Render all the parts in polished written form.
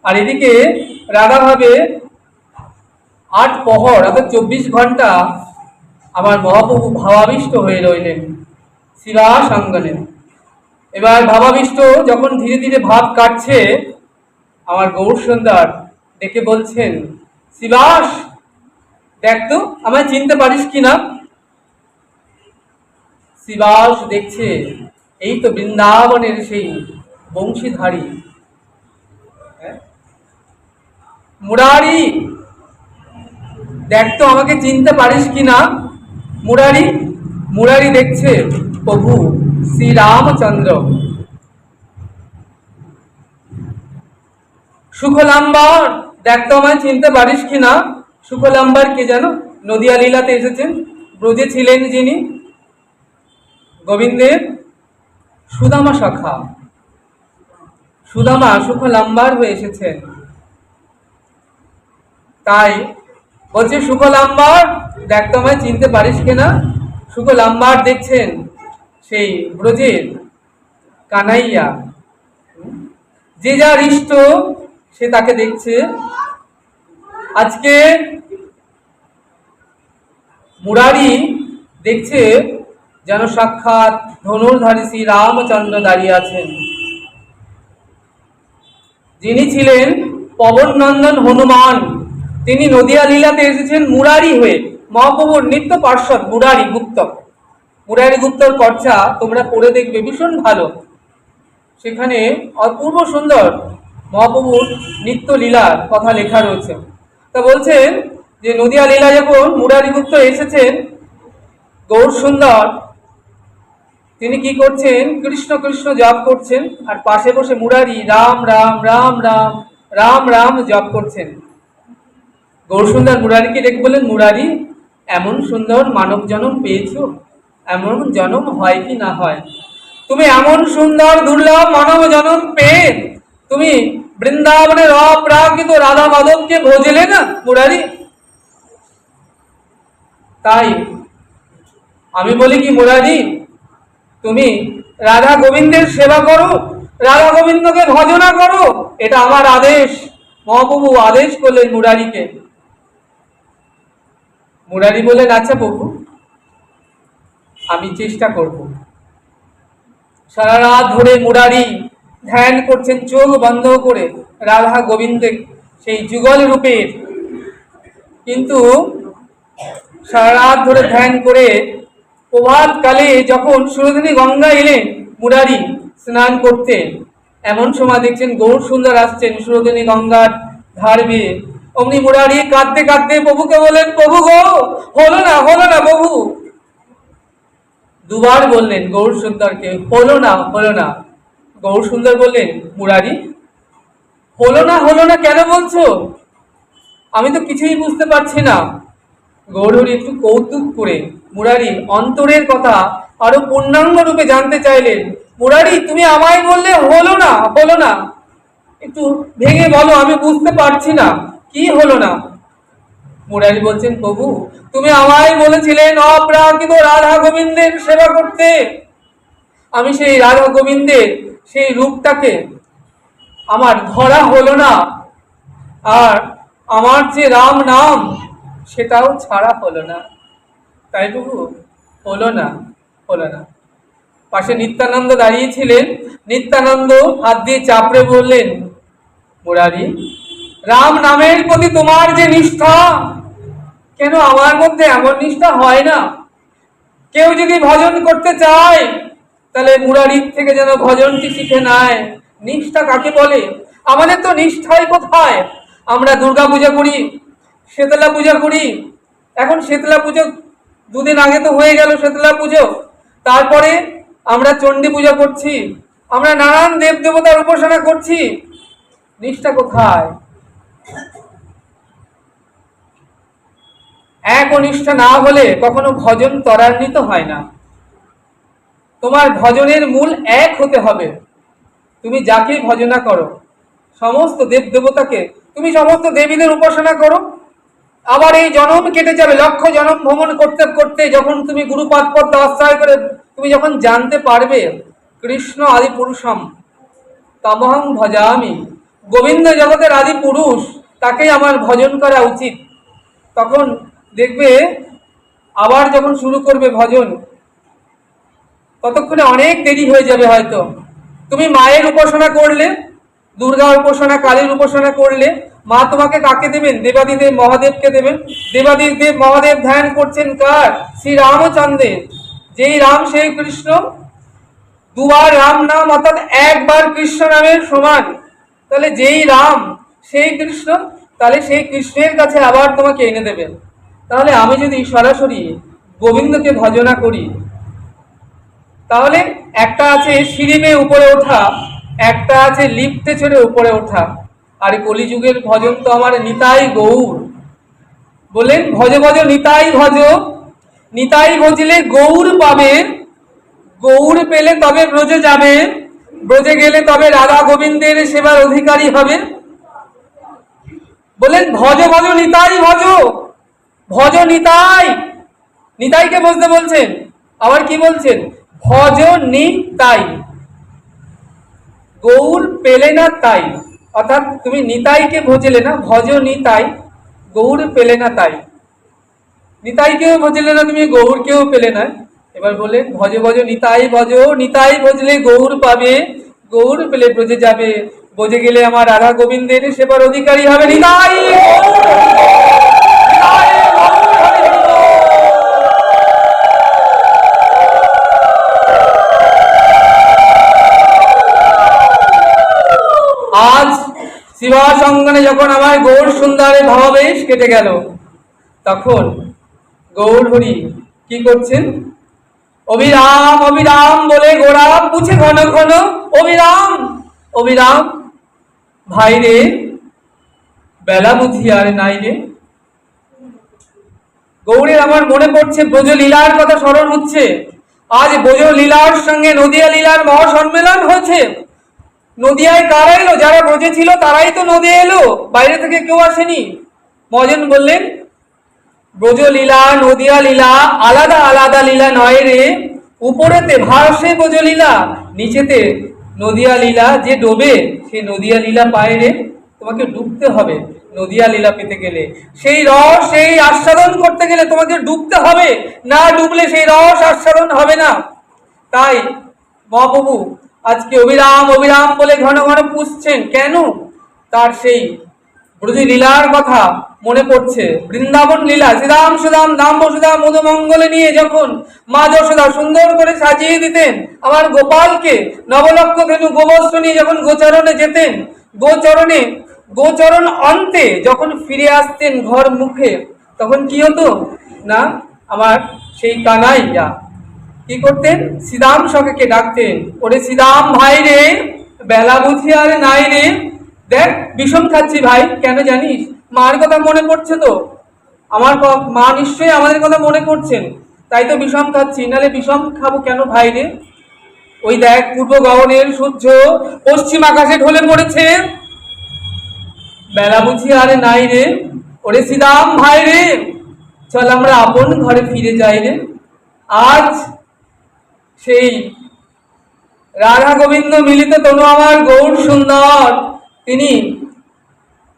আর এদিকে রাধা ভাবে 8 প্রহর অর্থাৎ 24 ঘন্টা আমার মহাপ্রভু ভাবাবিষ্ট হয়ে রইলেন শিবা সঙ্গনে। এবার ভাবাবিষ্ট যখন ধীরে ধীরে ভাব কাটছে, আমার গৌর সুন্দর দেখে বলছেন, শিবাস দেখ তো আমায় চিনতে পারিস কিনা। শিবাস দেখছে, এই তো বৃন্দাবনের সেই বংশীধারী মুরারি, দেখ তো আমাকে চিনতে পারিস কিনা। মুরারি, মুরারি দেখছে প্রভু শ্রীরামচন্দ্র। সুখলাম্বার, দেখ তো আমায় চিনতে পারিস কিনা। সুখলাম্বার কে জানো? নদিয়া লীলাতে এসেছেন, ব্রজে ছিলেন যিনি, গোবিন্দের সুদামা সখা। সুদামা সুখলাম্বার হয়ে এসেছেন। তাই বলছে সুখলাম্বার, দেখ তো আমায় চিনতে পারিস কিনা। সুখলাম্বার দেখছেন সেই ব্রজের কানাইয়া, যে যার ইষ্ট সে তাকে দেখছে। আজকে মুরারি দেখছে যেন সাক্ষাৎ ধনুর্ধারী শ্রী রামচন্দ্র দাঁড়িয়ে আছেন, যিনি ছিলেন পবন নন্দন হনুমান। তিনি নদিয়া লীলাতে এসেছেন মুরারি হয়ে, মহাপ্রভুর নিত্য পার্শ্বদ মুরারি গুপ্ত। মুরারি গুপ্তর কর্চা তোমরা পড়ে দেখবে, ভীষণ ভালো। সেখানে অপূর্ব সুন্দর মহাপ্রভুর নিত্য লীলার কথা লেখা রয়েছে। তা বলছেন যে নদিয়া লীলা যখন মুরারি গুপ্ত এসেছেন, গৌর সুন্দর তিনি কি করছেন, কৃষ্ণ কৃষ্ণ জপ করছেন, আর পাশে বসে মুরারি রাম রাম রাম রাম রাম রাম জপ করছেন। গৌর সুন্দর মুরারিকে ডেকে বললেন, মুরারি এমন সুন্দর মানব জন্ম পেয়েছ, এমন জন্ম হয় কি না হয়। তুমি এমন সুন্দর দুর্লভ মানব জন্ম পেয়ে তুমি বৃন্দাবনের অপ্রাকৃত রাধা মাধবকে ভজলে না মুরারি। তাই আমি বলি কি মুরারি, তুমি রাধা গোবিন্দের সেবা করো, রাধা গোবিন্দকে ভজনা করো, এটা আমার আদেশ। মহাপ্রভু আদেশ করলেন মুরারিকে। মুরারি বললেন, আচ্ছা প্রভু আমি চেষ্টা করব। সারা রাত ধরে মুরারি ধ্যান করছেন চোখ বন্ধ করে রাধা গোবিন্দের সেই যুগল রূপের। কিন্তু সারা রাত ধরে ধ্যান করে প্রভাত কালে যখন সুরধনী গঙ্গা এলেন মুরারি স্নান করতে, এমন সময় দেখছেন গৌর সুন্দর আসছেন সুরধনী গঙ্গার ধার বেয়ে। অমনি মুরারি কাঁদতে কাঁদতে প্রভুকে বলেন, প্রভু গো হলো না প্রভু। দুবার বললেন গৌর সুন্দরকে, হলো না। গৌর সুন্দর বললেন, মুরারি হলো না কেন বলছো? আমি তো কিছুই বুঝতে পারছি না। গৌরহরি একটু কৌতুক করে মুরারির অন্তরের কথা আরো পূর্ণাঙ্গ রূপে জানতে চাইলেন। মুরারি তুমি আমায় বললে হলো না, একটু ভেঙে বলো, আমি বুঝতে পারছি না কি হলো না। মুরারি বলছেন, প্রভু তুমি আমায় বলেছিলেন অপ্রাকৃত রাধা গোবিন্দের সেবা করতে। আমি সেই রাধা গোবিন্দের সেই রূপটাকে আমার ধরা হলো না, আর আমার যে রাম নাম সেটাও ছাড়া হলো না। তাই প্রভু হলো না। পাশে নিত্যানন্দ দাঁড়িয়েছিলেন। নিত্যানন্দ হাত দিয়ে চাপড়ে বললেন, মুরারি রাম নামের প্রতি তোমার যে নিষ্ঠা, কেন আমার মধ্যে এমন নিষ্ঠা হয় না? কেউ যদি ভজন করতে চায় তাহলে মুরারির থেকে যেন ভজনটি শিখে নেয়। নিষ্ঠা কাকে বলে? আমাদের তো নিষ্ঠাই কোথায়? আমরা দুর্গা পূজা করি, শীতলা পূজা করি। এখন শীতলা পুজো 2 দিন আগে তো হয়ে গেল শীতলা পুজো, তারপরে আমরা চণ্ডী পূজা করছি, আমরা নানান দেব দেবতার উপাসনা করছি। নিষ্ঠা কোথায়? একনিষ্ঠা না হলে কখনো ভজন ত্বরান্বিত হয় না। তোমার ভজনের মূল এক হতে হবে। তুমি যাকে ভজনা করো, সমস্ত দেব দেবতাকে, তুমি সমস্ত দেবীদের উপাসনা করো, আবার এই জন্ম কেটে যাবে, লক্ষ জন্ম ভ্রমণ করতে করতে যখন তুমি গুরুপাদ পদ্ম আশ্রয় করে তুমি যখন জানতে পারবে কৃষ্ণ আদি পুরুষম তমহং ভজামি গোবিন্দ জগতের আদি পুরুষ, তাকেই আমার ভজন করা উচিত। তখন দেখবে আবার যখন শুরু করবে ভজন, ততক্ষণে অনেক দেরি হয়ে যাবে। হয়তো তুমি মায়ের উপাসনা করলে, দুর্গা উপাসনা, কালীর উপাসনা করলে, মা তোমাকে কাকে দেবেন? দেবাদিদেব মহাদেবকে দেবেন। দেবাদিদেব মহাদেব ধ্যান করছেন কার? শ্রী রামচন্দ্রের। যেই রাম সেই কৃষ্ণ, দুবার রাম নাম অর্থাৎ একবার কৃষ্ণ নামের সমান। তাহলে যেই রাম সেই কৃষ্ণ, তাহলে সেই কৃষ্ণের কাছে আবার তোমাকে এনে দেবেন। তাহলে আমি যদি সরাসরি গোবিন্দকে ভজনা করি, তাহলে একটা আছে সিঁড়ি বেয়ে উপরে ওঠা, একটা আছে লিফটে চড়ে উপরে ওঠা। আর কলিযুগের ভজন তো আমার নিতাই গৌর। বলেন ভজ ভজ নিতাই ভজ, নিতাই ভজলে গৌর পাবে, গৌর পেলে তবে ব্রজে যাবে, ব্রজে গেলে তবে রাধা গোবিন্দের সেবার অধিকারী হবে। বলেন ভজ ভজ নিতাই ভজ, ভজ নিতাই। নিতাইকে বুঝতে বলছেন, আবার কি বলছেন? ভজ নিতাই, গৌর পেলে না তাই। অর্থাৎ তুমি নিতাইকে ভজলে না, ভজ নিতাই, গৌর পেলে না তাই। নিতাইকেও ভজলে না তুমি, গৌরকেও পেলে না। এবার বলেন ভজ ভজ নিতাই ভজ, নিতাই ভজলে গৌর পাবে, গৌর পেলে ব্রজে যাবে, ব্রজে গেলে আমার রাধা গোবিন্দের সেবার অধিকারী হবে। নিতাই আজ শিবাস অঙ্গনে যখন আমার গৌর সুন্দরের ভাবাবেশ কেটে গেল, তখন গৌর হরি কি করছেন? অবিরাম অবিরাম বলে গোরা পুছে ঘন ঘন, অবিরাম অবিরাম। ভাই রে বেলা বুঝি আর নাই রে। গৌরের আমার মনে পড়ছে ব্রজলীলার কথা স্মরণ হচ্ছে। আজ ব্রজলীলার সঙ্গে নদিয়া লীলার মহাসম্মেলন হয়েছে। নদিয়ায় কারা এলো? যারা ব্রজে ছিল তারাই তো নদী এলো, বাইরে থেকে কেউ আসেনি। মহাজন বললেন ব্রজলীলা নদিয়া লীলা আলাদা আলাদা লীলা নয় রে, উপরেতে ভাসে ব্রজলীলা, নিচেতে নদিয়া লীলা। যে ডোবে সে নদিয়া লীলা পায় রে। তোমাকে ডুবতে হবে নদিয়া লীলা পেতে গেলে, সেই রস সেই আস্বাদন করতে গেলে তোমাকে ডুবতে হবে, না ডুবলে সেই রস আস্বাদন হবে না। তাই মহাপ্রভু আজকে অবিরাম অবিরাম বলে ঘন ঘন পুষছেন। কেন? তার সেই ব্রজ লীলার কথা মনে পড়ছে। বৃন্দাবন লীলা, শ্রীরাম সুদাম দাম বসুদা মধুমঙ্গলে নিয়ে যখন মা যশোদা সুন্দর করে সাজিয়ে দিতেন আমার গোপালকে, নবলক্ষ ধেনু গোবস্ত্র নিয়ে যখন গোচরণে যেতেন, গোচরণ অন্তে যখন ফিরে আসতেন ঘর মুখে, তখন কি হতো না, আমার সেই কানাইয়া কি করতেন? শ্রীরাম সখকে ডাকতেন, ওরে শ্রীরাম ভাই রে বেলা বুঝি আর নাই রে। দেখ বিষম খাচ্ছি ভাই, কেন জানিস? মার কথা মনে পড়ছে তো, আমার মা নিশ্চয়ই আমাদের কথা মনে করছেন, তাই তো বিষম খাচ্ছি, নাহলে বিষম খাবো কেন ভাই রে? ওই দেখ পূর্ব গগনের সূর্য পশ্চিম আকাশে ঢলে পড়েছে, বেলা বুঝি আর নাই রে। ওরে শ্রীরাম ভাই রে চল আমরা আপন ঘরে ফিরে যাই রে। আজ সেই রাধা গোবিন্দ মিলিত তনু আমার গৌর সুন্দর, তিনি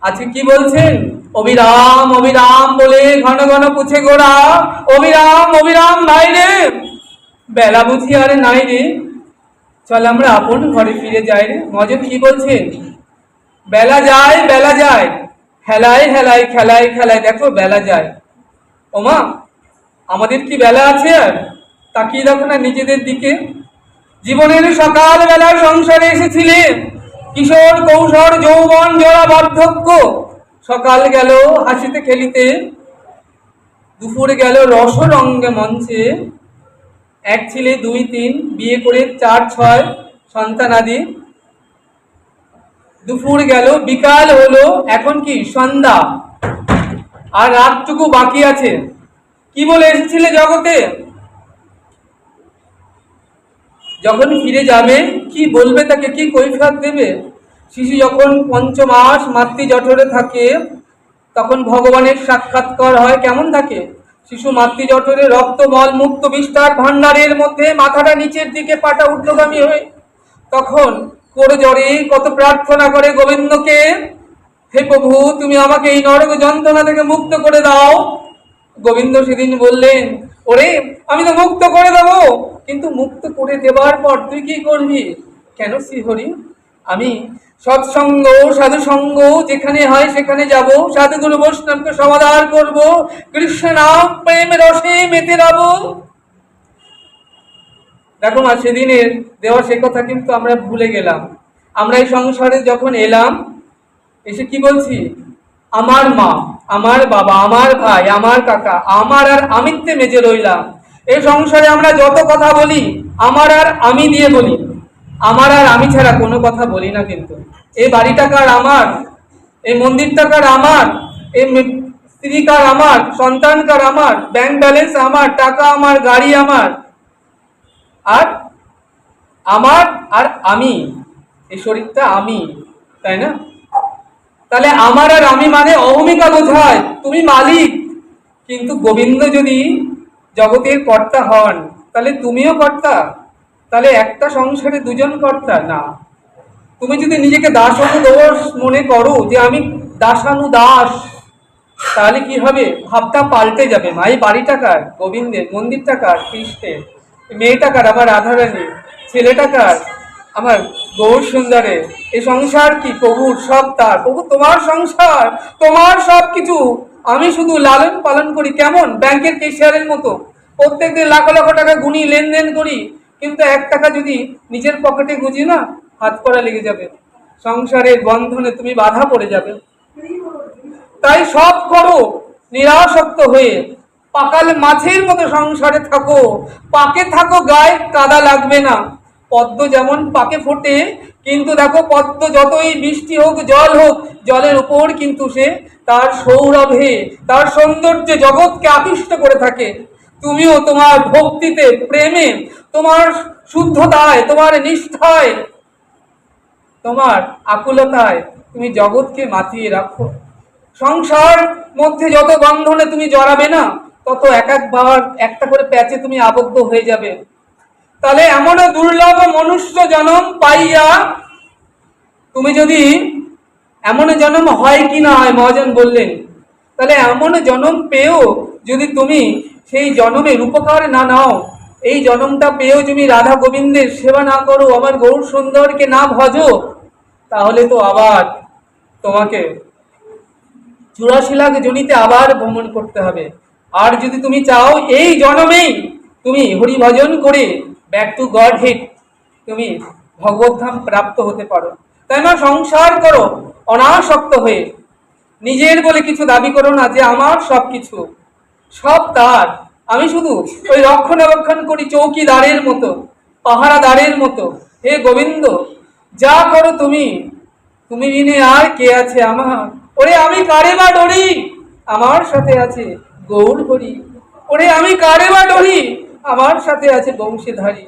আজকে কি বলছেন? অবিরাম অবিরাম বলে ঘন ঘন পুছে গোড়া, অবিরাম অবিরাম ভাই রে বেলা বুঝি আর নাই রে, চল আমরা আপন ঘরে ফিরে যাই রে। মজন কি বলছেন? বেলা যায়, হেলায় হেলায় খেলায় খেলায় দেখো বেলা যায়। ওমা আমাদের কি বেলা আছে? আর তাকিয়ে দেখো না নিজেদের দিকে। জীবনের সকাল বেলা সংসারে এসেছিলে, কিশোর কৌশল যৌবন জোড়া বার্ধক্য, সকাল গেল হাসিতে খেলিতে, দুপুর গেল রসরঙ্গে মঞ্চে, এক ছিলে দুই তিন বিয়ে করে চার ছয় সন্তান আদি, দুপুর গেল বিকাল হলো, এখন কি সন্ধ্যা, আর রাতটুকু বাকি আছে। কি বলে এসেছিলে জগতে? যখন ফিরে যাবে কি বলবে তাকে, কি কৈফিয়ত দেবে? শিশু যখন পঞ্চমাস মাতৃ জঠরে থাকে, তখন ভগবানের সাক্ষাৎকার হয়, কেমন থাকে? শিশু মাতৃ জঠরে রক্ত মল মুক্ত বিস্তার ভান্ডারের মধ্যে মাথাটা নিচের দিকে, পাটা ঊর্ধ্বগামী হয়ে, তখন করে জড়ে কত প্রার্থনা করে গোবিন্দকে, হে প্রভু তুমি আমাকে এই নরক যন্ত্রণা থেকে মুক্ত করে দাও। গোবিন্দ সেদিন বললেন, ওরে আমি তো মুক্ত করে দেবো, কিন্তু মুক্ত করে দেবার পর তুই কি করবি? কেন শ্রীহরি? আমি সৎসঙ্গ সাধু সঙ্গ যেখানে হয় সেখানে যাব, সাধুগুরু বৈষ্ণবকে সমাদর করব, কৃষ্ণ নাম প্রেম রসে মেতে রব। দেখো মা, সেদিনের দেওয়া সে কথা কিন্তু আমরা ভুলে গেলাম। আমরা এই সংসারে যখন এলাম, এসে কি বলছি? আমার মা, আমার বাবা, আমার ভাই, আমার কাকা, আমার আর আমিত্বে মেজে রইলাম। এই সংসারে আমরা যত কথা বলি আমার আর আমি দিয়ে বলি, আমার আর আমি ছাড়া কোনো কথা বলি না। কিন্তু এই বাড়িটা কার? আমার। এই মন্দিরটা কার? আমার। এই স্ত্রী কার? আমার। সন্তান কার? আমার। ব্যাংক ব্যালেন্স আমার, টাকা আমার, গাড়ি আমার, আর আমার আর আমি, এই শরীরটা আমি, তাই না? তাহলে আমার আর আমি মানে অহমিকা বোঝায়, তুমি মালিক। কিন্তু গোবিন্দ যদি জগতের কর্তা হন, তাহলে তুমিও কর্তা। তাহলে একটা সংসারে দুজন কর্তা না। তুমি যদি নিজেকে দাসানুদাস মনে করো যে আমি দাসানুদাস, তাহলে কি হবে? ভাবটা পাল্টে যাবে। মা, এই বাড়িটা কার? গোবিন্দের। মন্দিরটা কার? কৃষ্ণের। মেয়েটা কার? আমার রাধারানী। ছেলেটা কার? আমার গৌর সুন্দরের। এই সংসার কি? প্রভুর। সব তার। প্রভু তোমার সংসার, তোমার সব কিছু। আমি শুধু লালন পালন করি। কেমন? ব্যাংকের ক্যাশিয়ারের মতো প্রত্যেকদিন লাখ লাখ টাকা গুনি, লেনদেন করি, কিন্তু 1 টাকা যদি নিজের পকেটে গুঁজি না, হাত করা লেগে যাবে, সংসারের বন্ধনে তুমি বাধা পড়ে যাবে। তাই সব করো নিরাসক্ত হয়ে, পাকাল মাছের মতো সংসারে থাকো। পাকে থাকো, গায়ে কাদা লাগবে না। পদ্ম যেমন পাকে ফোটে, কিন্তু দেখো পদ্ম যতই বৃষ্টি হোক, জল হোক, জলের উপর কিন্তু সে তার সৌরভে, তার সৌন্দর্যে জগৎকে আকৃষ্ট করে থাকে। তুমিও তোমার ভক্তিতে, প্রেমে, তোমার শুদ্ধতায়, তোমার নিষ্ঠায়, তোমার আকুলতায় তুমি জগৎকে মাতিয়ে রাখো। সংসার মধ্যে যত বন্ধনে তুমি জড়াবে না, তত এক একবার একটা করে প্যাচে তুমি আবদ্ধ হয়ে যাবে। তাহলে এমনও দুর্লভ মনুষ্য জন্ম পাইয়া, তুমি যদি এমন জন্ম হয় কি না হয়, মহাজন বললেন, তাহলে এমন জন্ম পেয়েও যদি তুমি সেই জন্মের উপকার না নাও, এই জন্মটা পেয়েও তুমি রাধা গোবিন্দের সেবা না করো, আমার গৌর সুন্দরকে না ভজো, তাহলে তো আবার তোমাকে 84 লাখ জনিতে আবার ভ্রমণ করতে হবে। আর যদি তুমি চাও এই জন্মেই তুমি হরি ভজন করে ব্যাক টু গড হেড তুমি ভগবদ্ধাম প্রাপ্ত হতে পারো, তাই না? সংসার করো অনাসক্ত হয়ে। নিজের বলে কিছু দাবি করো না যে আমার সব কিছু, সব তার। আমি শুধু ওই রক্ষণাবেক্ষণ করি চৌকিদারের মতো, পাহারাদারের মতো। হে গোবিন্দ, যা করো তুমি, তুমি বিনে আর কে আছে আমার? ওরে আমি কারে বা ডরি? আমার সাথে আছে গৌর হরি। ওরে আমি কারে বা ডরি? আমার সাথে আছে বংশীধারী।